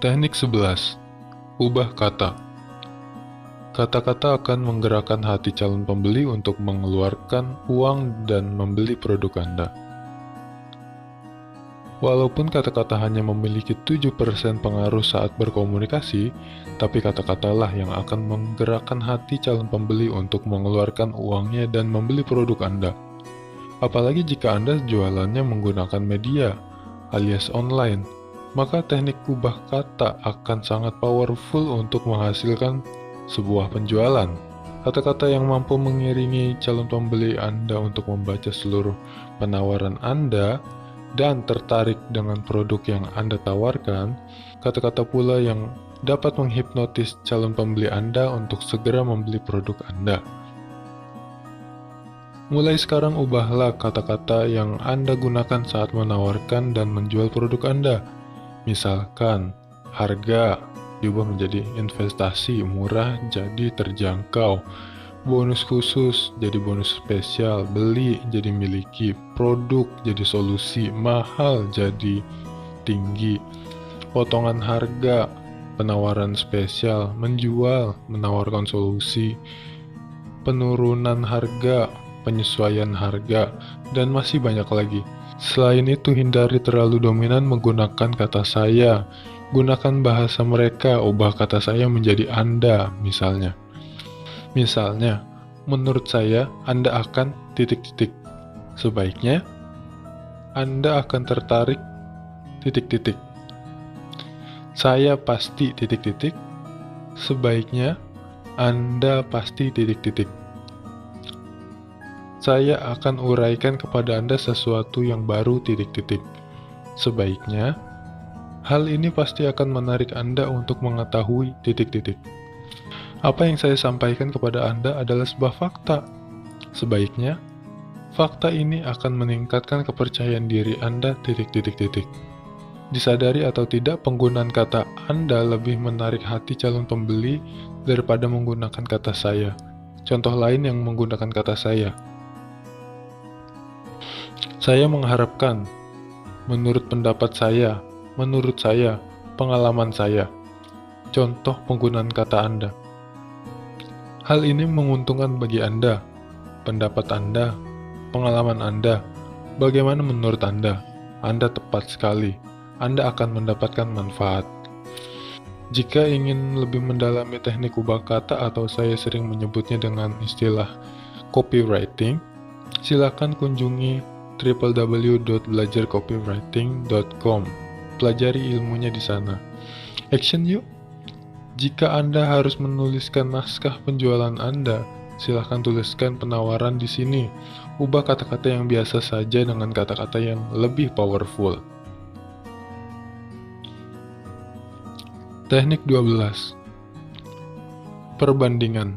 Teknik 11. Ubah kata. Kata-kata akan menggerakkan hati calon pembeli untuk mengeluarkan uang dan membeli produk Anda. Walaupun kata-kata hanya memiliki 7% pengaruh saat berkomunikasi, tapi kata-katalah yang akan menggerakkan hati calon pembeli untuk mengeluarkan uangnya dan membeli produk Anda. Apalagi jika Anda jualannya menggunakan media, alias online, maka teknik ubah kata akan sangat powerful untuk menghasilkan sebuah penjualan. Kata-kata yang mampu mengiringi calon pembeli Anda untuk membaca seluruh penawaran Anda dan tertarik dengan produk yang Anda tawarkan, kata-kata pula yang dapat menghipnotis calon pembeli Anda untuk segera membeli produk Anda. Mulai sekarang ubahlah kata-kata yang Anda gunakan saat menawarkan dan menjual produk Anda. Misalkan, harga diubah menjadi investasi, murah jadi terjangkau, bonus khusus jadi bonus spesial, beli jadi miliki, produk jadi solusi, mahal jadi tinggi, potongan harga, penawaran spesial, menjual, menawarkan solusi, penurunan harga, penyesuaian harga, dan masih banyak lagi. Selain itu, hindari terlalu dominan menggunakan kata saya. Gunakan bahasa mereka, ubah kata saya menjadi Anda, misalnya. Misalnya, menurut saya, Anda akan titik-titik. Sebaiknya, Anda akan tertarik titik-titik. Saya pasti titik-titik. Sebaiknya, Anda pasti titik-titik. Saya akan uraikan kepada Anda sesuatu yang baru titik-titik. Sebaiknya, hal ini pasti akan menarik Anda untuk mengetahui titik-titik. Apa yang saya sampaikan kepada Anda adalah sebuah fakta. Sebaiknya, fakta ini akan meningkatkan kepercayaan diri Anda titik-titik-titik. Disadari atau tidak, penggunaan kata Anda lebih menarik hati calon pembeli daripada menggunakan kata saya. Contoh lain yang menggunakan kata saya. Saya mengharapkan, menurut pendapat saya, menurut saya, pengalaman saya. Contoh penggunaan kata Anda. Hal ini menguntungkan bagi Anda, pendapat Anda, pengalaman Anda. Bagaimana menurut Anda? Anda tepat sekali. Anda akan mendapatkan manfaat. Jika ingin lebih mendalami teknik ubah kata atau saya sering menyebutnya dengan istilah copywriting, silakan kunjungi www.belajarcopywriting.com. Pelajari ilmunya di sana. Action yuk! Jika Anda harus menuliskan naskah penjualan Anda, silakan tuliskan penawaran di sini. Ubah kata-kata yang biasa saja dengan kata-kata yang lebih powerful. Teknik 12. Perbandingan.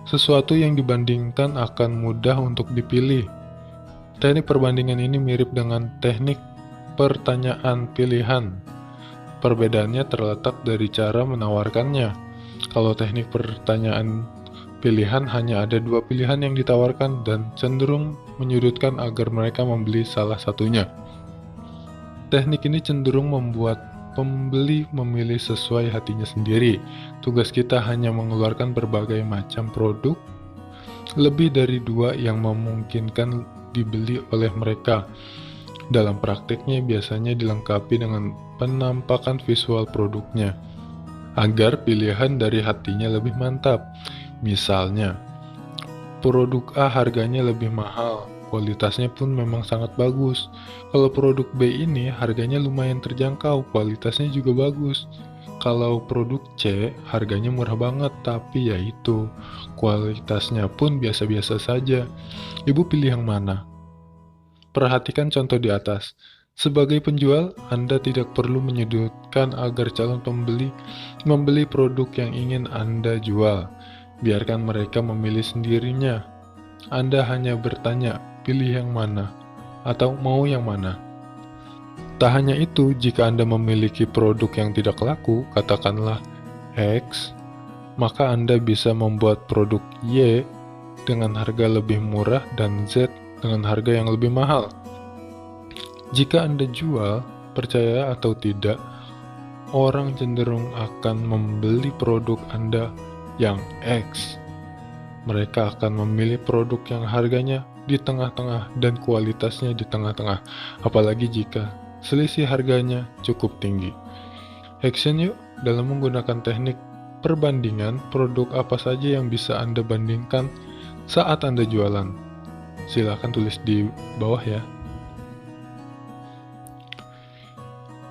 Sesuatu yang dibandingkan akan mudah untuk dipilih. Teknik perbandingan ini mirip dengan teknik pertanyaan pilihan. Perbedaannya terletak dari cara menawarkannya. Kalau teknik pertanyaan pilihan hanya ada dua pilihan yang ditawarkan dan cenderung menyudutkan agar mereka membeli salah satunya. Teknik ini cenderung membuat pembeli memilih sesuai hatinya sendiri. Tugas kita hanya mengeluarkan berbagai macam produk, lebih dari dua yang memungkinkan dibeli oleh mereka. Dalam prakteknya biasanya dilengkapi dengan penampakan visual produknya, agar pilihan dari hatinya lebih mantap. Misalnya, produk A harganya lebih mahal, kualitasnya pun memang sangat bagus. Kalau produk B ini harganya lumayan terjangkau, kualitasnya juga bagus. Kalau produk C harganya murah banget, tapi yaitu kualitasnya pun biasa-biasa saja. Ibu pilih yang mana? Perhatikan contoh di atas. Sebagai penjual, Anda tidak perlu menyudutkan agar calon pembeli membeli produk yang ingin Anda jual. Biarkan mereka memilih sendirinya. Anda hanya bertanya, pilih yang mana? Atau mau yang mana? Tak hanya itu, jika Anda memiliki produk yang tidak laku, katakanlah X, maka Anda bisa membuat produk Y dengan harga lebih murah dan Z dengan harga yang lebih mahal. Jika Anda jual, percaya atau tidak, orang cenderung akan membeli produk Anda yang X. Mereka akan memilih produk yang harganya di tengah-tengah dan kualitasnya di tengah-tengah, apalagi jika selisih harganya cukup tinggi. Action yuk dalam menggunakan teknik perbandingan produk apa saja yang bisa Anda bandingkan saat Anda jualan. Silahkan tulis di bawah ya.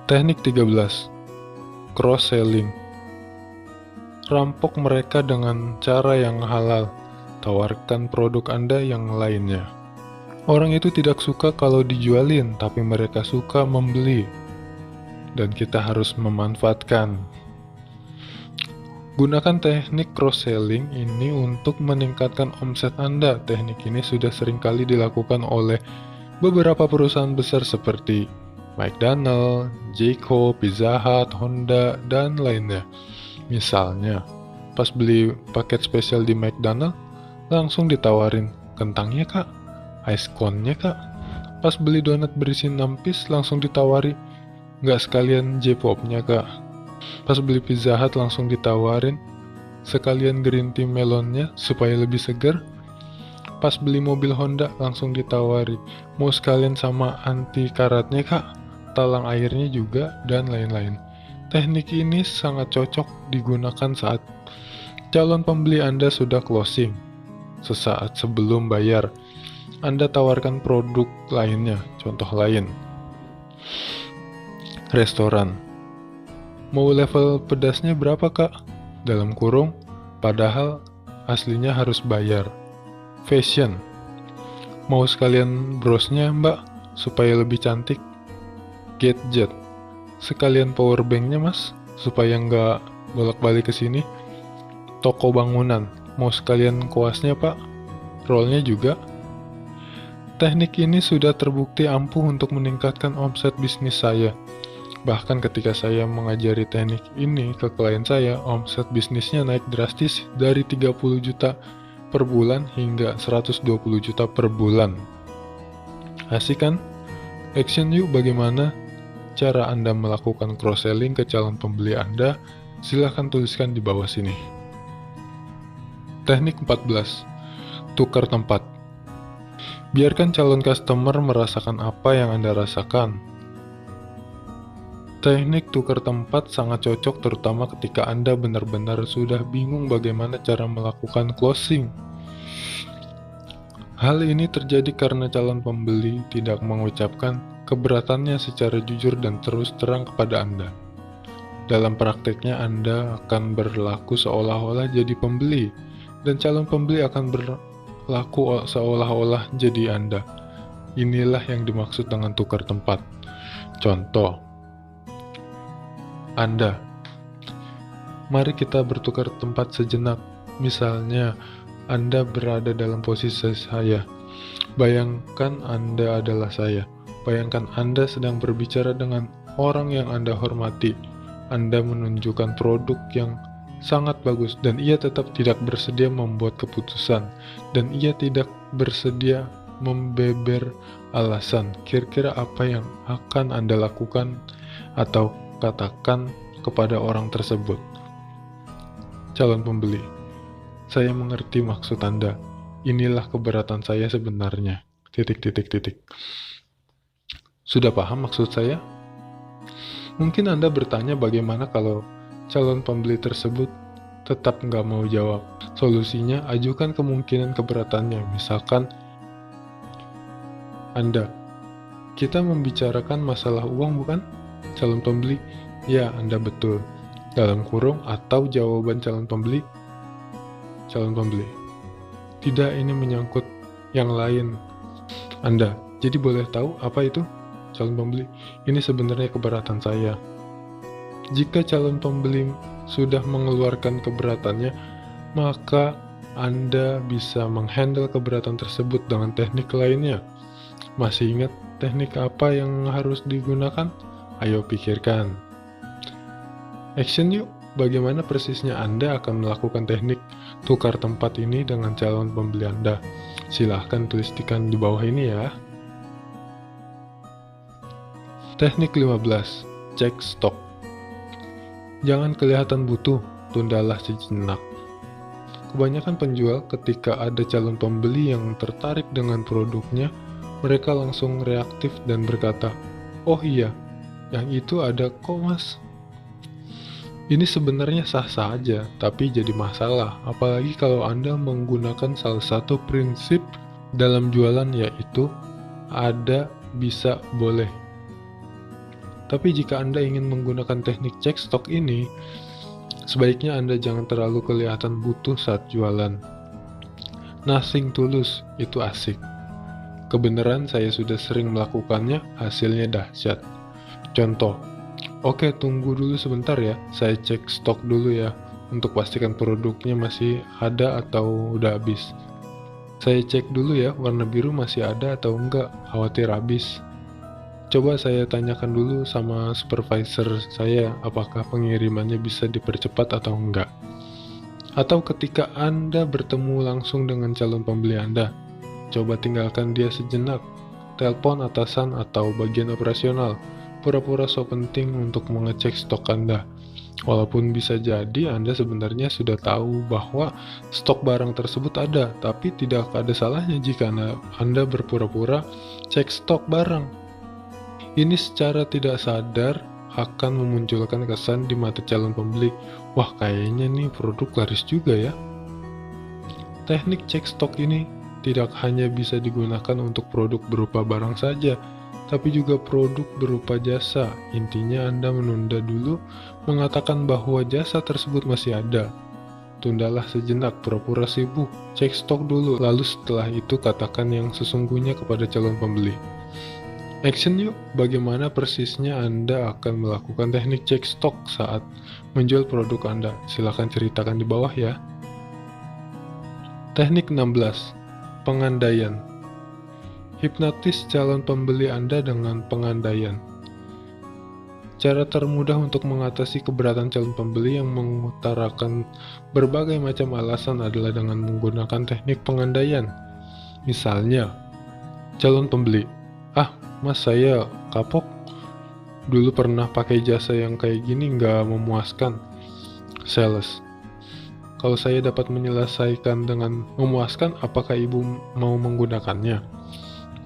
Teknik 13. Cross-selling. Rampok mereka dengan cara yang halal. Tawarkan produk Anda yang lainnya. Orang itu tidak suka kalau dijualin, tapi mereka suka membeli. Dan kita harus memanfaatkan. Gunakan teknik cross-selling ini untuk meningkatkan omset Anda. Teknik ini sudah seringkali dilakukan oleh beberapa perusahaan besar seperti McDonald's, Jayco, Pizza Hut, Honda, dan lainnya. Misalnya, pas beli paket spesial di McDonald's, langsung ditawarin kentangnya kak, ice cone-nya kak. Pas beli donat berisi 6 piece, langsung ditawari nggak sekalian J-pop-nya kak. Pas beli Pizza Hut langsung ditawarin sekalian green tea melonnya supaya lebih segar. Pas beli mobil Honda langsung ditawari mau sekalian sama anti karatnya kak, talang airnya juga, dan lain-lain. Teknik ini sangat cocok digunakan saat calon pembeli Anda sudah closing. Sesaat sebelum bayar, Anda tawarkan produk lainnya. Contoh lain, restoran. Mau level pedasnya berapa kak? Dalam kurung, padahal aslinya harus bayar. Fashion. Mau sekalian brosnya mbak, supaya lebih cantik. Gadget. Sekalian power banknya mas, supaya nggak bolak-balik ke sini. Toko bangunan. Mau sekalian kuasnya pak, rollnya juga. Teknik ini sudah terbukti ampuh untuk meningkatkan omset bisnis saya. Bahkan ketika saya mengajari teknik ini ke klien saya, omset bisnisnya naik drastis dari 30 juta per bulan hingga 120 juta per bulan. Asik kan? Action yuk bagaimana cara Anda melakukan cross-selling ke calon pembeli Anda? Silahkan tuliskan di bawah sini. Teknik 14. Tukar tempat. Biarkan calon customer merasakan apa yang Anda rasakan. Teknik tukar tempat sangat cocok terutama ketika Anda benar-benar sudah bingung bagaimana cara melakukan closing. Hal ini terjadi karena calon pembeli tidak mengucapkan keberatannya secara jujur dan terus terang kepada Anda. Dalam prakteknya Anda akan berlaku seolah-olah jadi pembeli, dan calon pembeli akan berlaku seolah-olah jadi Anda. Inilah yang dimaksud dengan tukar tempat. Contoh, Anda, mari kita bertukar tempat sejenak. Misalnya, Anda berada dalam posisi saya. Bayangkan Anda adalah saya. Bayangkan Anda sedang berbicara dengan orang yang Anda hormati. Anda menunjukkan produk yang sangat bagus dan ia tetap tidak bersedia membuat keputusan dan ia tidak bersedia membeber alasan. Kira-kira apa yang akan Anda lakukan atau katakan kepada orang tersebut? Calon pembeli, saya mengerti maksud Anda. Inilah keberatan saya sebenarnya. Sudah paham maksud saya? Mungkin Anda bertanya bagaimana kalau calon pembeli tersebut tetap nggak mau jawab. Solusinya, ajukan kemungkinan keberatannya. Misalkan, Anda, kita membicarakan masalah uang bukan? Calon pembeli, ya Anda betul. Dalam kurung atau jawaban calon pembeli, tidak, ini menyangkut yang lain. Anda, jadi boleh tahu apa itu? Calon pembeli, ini sebenarnya keberatan saya. Jika calon pembeli sudah mengeluarkan keberatannya, maka Anda bisa menghandle keberatan tersebut dengan teknik lainnya. Masih ingat teknik apa yang harus digunakan? Ayo pikirkan. Action yuk, bagaimana persisnya Anda akan melakukan teknik tukar tempat ini dengan calon pembeli Anda? Silahkan tuliskan di bawah ini ya. Teknik 15. Cek stok. Jangan kelihatan butuh, tundalah sejenak. Kebanyakan penjual ketika ada calon pembeli yang tertarik dengan produknya, mereka langsung reaktif dan berkata, "Oh iya, yang itu ada kok mas." Ini sebenarnya sah-sah aja, tapi jadi masalah, apalagi kalau Anda menggunakan salah satu prinsip dalam jualan, yaitu ada, bisa, boleh. Tapi jika Anda ingin menggunakan teknik cek stok ini, sebaiknya Anda jangan terlalu kelihatan butuh saat jualan. Nothing tulus, itu asik. Kebenaran saya sudah sering melakukannya, hasilnya dahsyat. Contoh, oke tunggu dulu sebentar ya, saya cek stok dulu ya, untuk pastikan produknya masih ada atau udah habis. Saya cek dulu ya, warna biru masih ada atau enggak, khawatir habis. Coba saya tanyakan dulu sama supervisor saya apakah pengirimannya bisa dipercepat atau enggak. Atau ketika Anda bertemu langsung dengan calon pembeli Anda, coba tinggalkan dia sejenak, telepon atasan atau bagian operasional, pura-pura so penting untuk mengecek stok Anda. Walaupun bisa jadi Anda sebenarnya sudah tahu bahwa stok barang tersebut ada, tapi tidak ada salahnya jika Anda berpura-pura cek stok barang. Ini secara tidak sadar akan memunculkan kesan di mata calon pembeli, wah kayaknya nih produk laris juga ya. Teknik cek stok ini tidak hanya bisa digunakan untuk produk berupa barang saja, tapi juga produk berupa jasa. Intinya Anda menunda dulu, mengatakan bahwa jasa tersebut masih ada. Tundalah sejenak, pura-pura sibuk, cek stok dulu, lalu setelah itu katakan yang sesungguhnya kepada calon pembeli. Action yuk, bagaimana persisnya Anda akan melakukan teknik cek stok saat menjual produk Anda? Silahkan ceritakan di bawah ya. Teknik 16. Pengandaian. Hipnotis calon pembeli Anda dengan pengandaian. Cara termudah untuk mengatasi keberatan calon pembeli yang mengutarakan berbagai macam alasan adalah dengan menggunakan teknik pengandaian. Misalnya, calon pembeli, mas saya kapok, dulu pernah pakai jasa yang kayak gini nggak memuaskan. Sales, kalau saya dapat menyelesaikan dengan memuaskan, apakah ibu mau menggunakannya?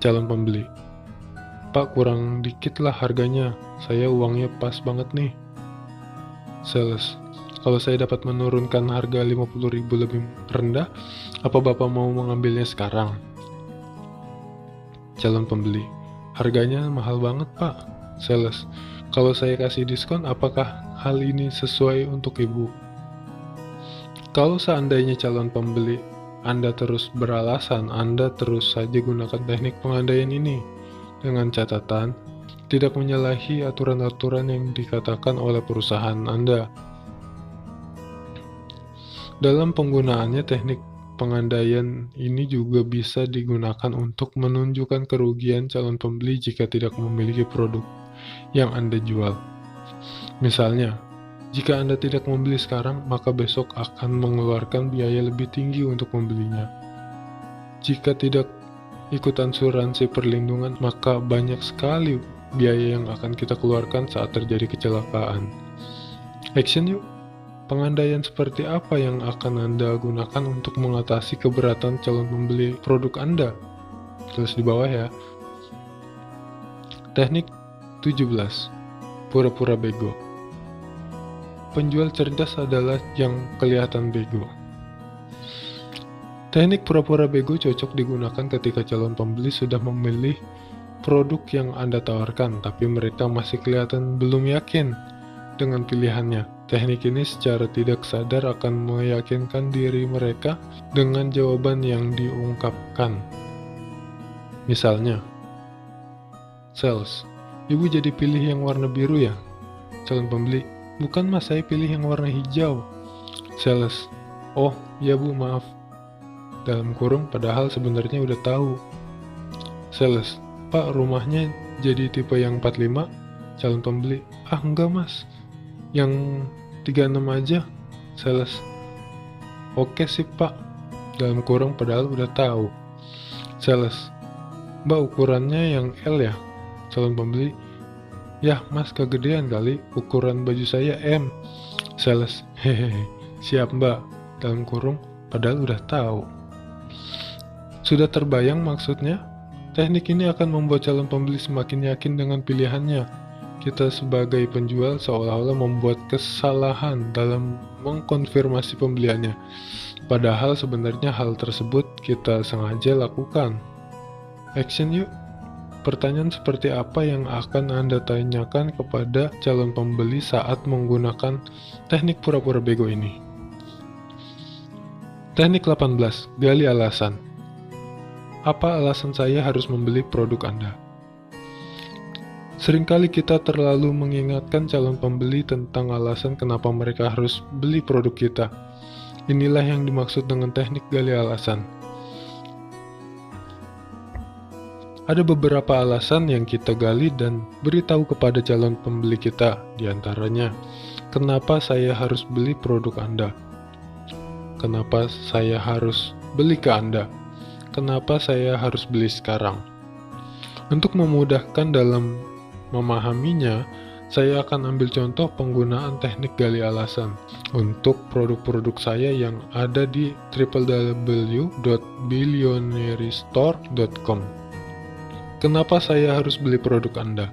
Calon pembeli, Pak kurang dikit lah harganya, saya uangnya pas banget nih. Sales, kalau saya dapat menurunkan harga 50.000 lebih rendah, apa Bapak mau mengambilnya sekarang? Calon pembeli, harganya mahal banget Pak. Sales, kalau saya kasih diskon, apakah hal ini sesuai untuk ibu? Kalau seandainya calon pembeli Anda terus beralasan, Anda terus saja gunakan teknik pengandaian ini. Dengan catatan, tidak menyalahi aturan-aturan yang dikatakan oleh perusahaan Anda. Dalam penggunaannya, teknik pengandaian ini juga bisa digunakan untuk menunjukkan kerugian calon pembeli jika tidak memiliki produk yang Anda jual. Misalnya, jika Anda tidak membeli sekarang, maka besok akan mengeluarkan biaya lebih tinggi untuk membelinya. Jika tidak ikut asuransi perlindungan, maka banyak sekali biaya yang akan kita keluarkan saat terjadi kecelakaan. Action yuk! Pengandaian seperti apa yang akan Anda gunakan untuk mengatasi keberatan calon pembeli produk Anda? Tulis di bawah ya. Teknik 17. Pura-pura bego. Penjual cerdas adalah yang kelihatan bego. Teknik pura-pura bego cocok digunakan ketika calon pembeli sudah memilih produk yang Anda tawarkan, tapi mereka masih kelihatan belum yakin dengan pilihannya. Teknik ini secara tidak sadar akan meyakinkan diri mereka dengan jawaban yang diungkapkan. Misalnya, sales, ibu jadi pilih yang warna biru ya? Calon pembeli, bukan mas, saya pilih yang warna hijau. Sales, oh ya bu, maaf. Dalam kurung, padahal sebenarnya udah tahu. Sales, pak rumahnya jadi tipe yang 45? Calon pembeli, enggak mas, yang 36 aja. Sales, oke sih pak. Dalam kurung, padahal udah tahu. Sales, mbak ukurannya yang L ya? Calon pembeli, "Yah mas, kegedean kali, ukuran baju saya M." Sales, "Hehehe, siap mbak," dalam kurung, padahal udah tahu. Sudah terbayang maksudnya? Teknik ini akan membuat calon pembeli semakin yakin dengan pilihannya. Kita sebagai penjual seolah-olah membuat kesalahan dalam mengkonfirmasi pembeliannya. Padahal sebenarnya hal tersebut kita sengaja lakukan. Action yuk! Pertanyaan seperti apa yang akan Anda tanyakan kepada calon pembeli saat menggunakan teknik pura-pura bego ini? Teknik 18. Gali alasan. Apa alasan saya harus membeli produk Anda? Seringkali kita terlalu mengingatkan calon pembeli tentang alasan kenapa mereka harus beli produk kita. Inilah yang dimaksud dengan teknik gali alasan. Ada beberapa alasan yang kita gali dan beritahu kepada calon pembeli kita, diantaranya, kenapa saya harus beli produk Anda? Kenapa saya harus beli ke Anda? Kenapa saya harus beli sekarang? Untuk memudahkan dalam memahaminya, saya akan ambil contoh penggunaan teknik gali alasan untuk produk-produk saya yang ada di www.billionairesstore.com. Kenapa saya harus beli produk Anda?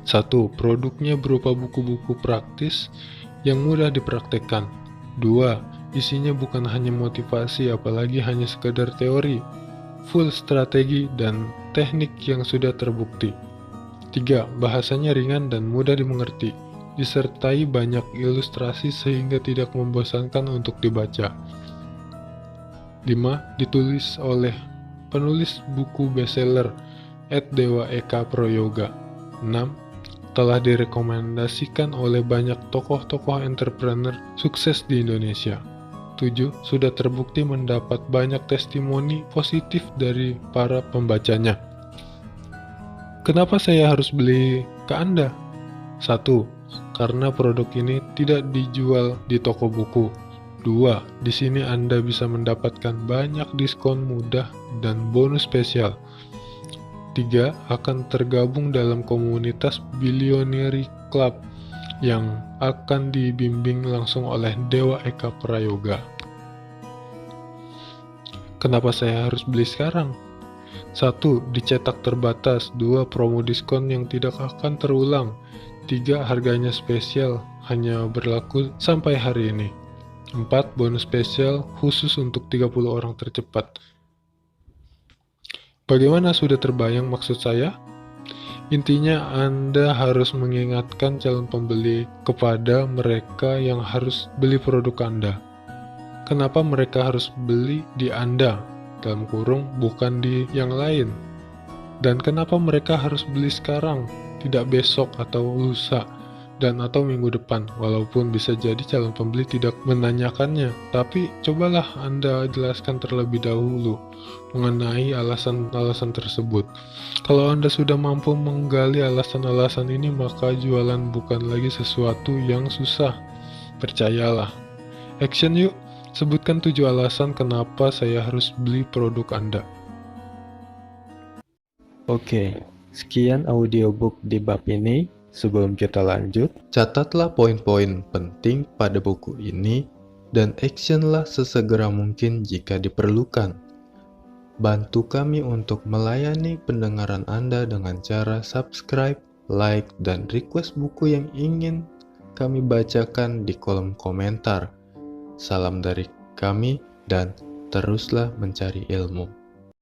1. Produknya berupa buku-buku praktis yang mudah dipraktekkan. 2. Isinya bukan hanya motivasi, apalagi hanya sekadar teori, full strategi dan teknik yang sudah terbukti. 3. Bahasanya ringan dan mudah dimengerti, disertai banyak ilustrasi sehingga tidak membosankan untuk dibaca. 5. Ditulis oleh penulis buku bestseller @Dewa Eka Prayoga. 6. Telah direkomendasikan oleh banyak tokoh-tokoh entrepreneur sukses di Indonesia. 7. Sudah terbukti mendapat banyak testimoni positif dari para pembacanya. Kenapa saya harus beli ke Anda? 1. Karena produk ini tidak dijual di toko buku. 2. Di sini Anda bisa mendapatkan banyak diskon mudah dan bonus spesial. 3. Akan tergabung dalam komunitas Billionaire Club yang akan dibimbing langsung oleh Dewa Eka Prayoga. Kenapa saya harus beli sekarang? 1. Dicetak terbatas. 2. Promo diskon yang tidak akan terulang. 3. Harganya spesial, hanya berlaku sampai hari ini. 4. Bonus spesial khusus untuk 30 orang tercepat. Bagaimana, sudah terbayang maksud saya? Intinya Anda harus mengingatkan calon pembeli kepada mereka yang harus beli produk Anda. Kenapa mereka harus beli di Anda, dalam kurung, bukan di yang lain? Dan kenapa mereka harus beli sekarang, tidak besok atau lusa, dan atau minggu depan, walaupun bisa jadi calon pembeli tidak menanyakannya. Tapi cobalah Anda jelaskan terlebih dahulu mengenai alasan-alasan tersebut. Kalau Anda sudah mampu menggali alasan-alasan ini, maka jualan bukan lagi sesuatu yang susah. Percayalah. Action yuk! Sebutkan 7 alasan kenapa saya harus beli produk Anda. Oke, sekian audiobook di bab ini. Sebelum kita lanjut, catatlah poin-poin penting pada buku ini dan actionlah sesegera mungkin jika diperlukan. Bantu kami untuk melayani pendengaran Anda dengan cara subscribe, like, dan request buku yang ingin kami bacakan di kolom komentar. Salam dari kami dan teruslah mencari ilmu.